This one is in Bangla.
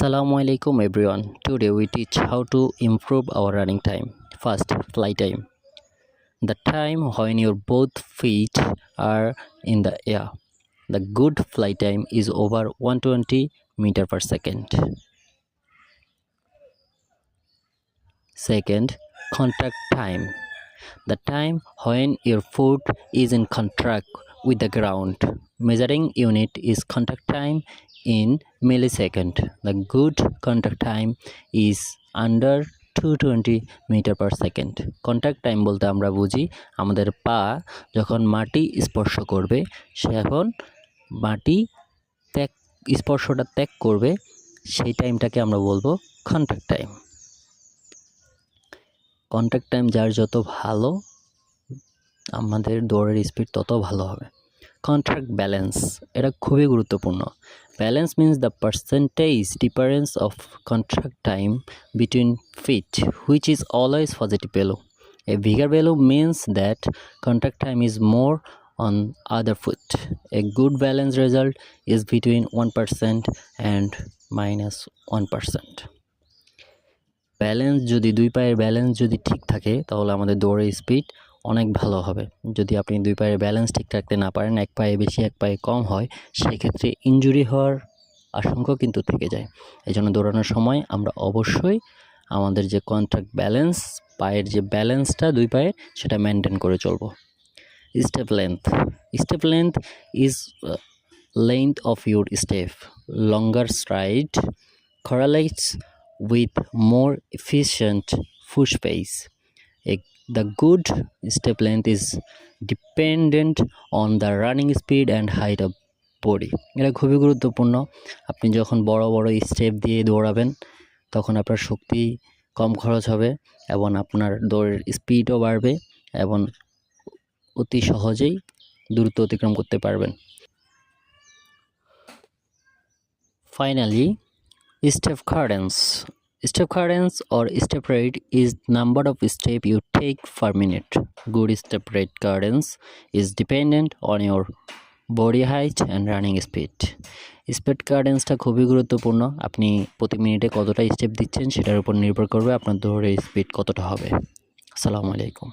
Assalamualaikum everyone. Today we teach how to improve our running time. First, fly time. The time when your both feet are in the air. The good fly time is over 120 meter per second. Second, contact time. The time when your foot is in contact with the ground. Measuring unit is contact time in millisecond. The good contact time is under 220 metre per second. Contact time বলতে আমরা বুঝি আমাদের পা যখন মাটি স্পর্শ করবে সে এখন মাটি স্পর্শটা ত্যাগ করবে সেই টাইমটাকে আমরা বলবো কন্ট্যাক্ট টাইম। কন্ট্যাক্ট টাইম যার যত ভালো আমাদের দৌড়ের স্পিড তত ভালো হবে। কন্ট্যাক্ট ব্যালেন্স এটা খুবই গুরুত্বপূর্ণ। Balance means the percentage difference of contact time between feet, which is always positive value. A bigger value means that contact time is more on other foot. A good balance result is between 1% and -1%. Balance যদি দুই পায়ের ব্যালেন্স যদি ঠিক থাকে তাহলে আমাদের দৌড়ের স্পিড অনেক ভালো হবে। যদি আপনি দুই পায়ের ব্যালেন্স ঠিক রাখতে না পারেন, এক পায়ে বেশি এক পায়ে কম হয়, সেক্ষেত্রে ইনজুরি হওয়ার আশঙ্কা কিন্তু থেকে যায়। এই জন্য দৌড়ানোর সময় আমরা অবশ্যই আমাদের যে কন্ট্যাক্ট ব্যালেন্স, পায়ের যে ব্যালেন্সটা দুই পায়ের সেটা মেনটেন করে চলবো। Step length is length of your step. Longer stride correlates with more efficient push pace. The good step length is dependent on the running speed and height of body. এটা খুবই গুরুত্বপূর্ণ। আপনি যখন বড় বড় স্টেপ দিয়ে দৌড়াবেন তখন আপনার শক্তি কম খরচ হবে এবং আপনার দৌড়ের স্পিডও বাড়বে এবং অতি সহজেই দূরত্ব অতিক্রম করতে পারবেন। Finally, step cadence. Step cadence or step rate is number of steps you take per minute. Good step rate cadence is dependent on your body height and running speed. Step ক্যাডেন্সটা খুবই গুরুত্বপূর্ণ। আপনি প্রতি মিনিটে কতটা স্টেপ দিচ্ছেন সেটার উপর নির্ভর করবে আপনার দৌড়ের স্পিড কতটা হবে। আসসালামু আলাইকুম।